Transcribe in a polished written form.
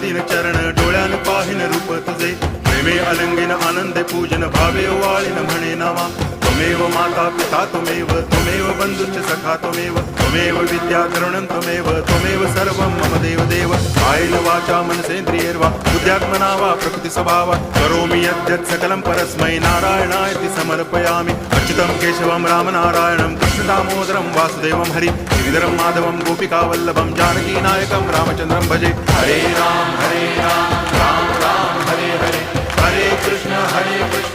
दिन चरण डोळ्यान पाहिन रूप तुझे प्रेमे अलंगिन आनंदे पूजन भावे वाळीन म्हणे नामा त्वमेव माता पिता त्वमेव बंधुश्च सखा त्वमेव विद्या तरुणं त्वमेव सर्वं मम देव कायेन वाचा मनसेन्द्रियैर्वा बुद्ध्यात्मना वा प्रकृति स्वभावात् करोमि यद्यत् सकलं परस्मै नारायणायति समर्पयामि अच्युतं केशवं रामनारायणं कृष्णदामोदरं वासुदेवं हरि गिरिधरं माधवं गोपिकावल्लभं जानकीनायकं रामचन्द्रं भजे हरे राम राम राम हरे हरे हरे कृष्ण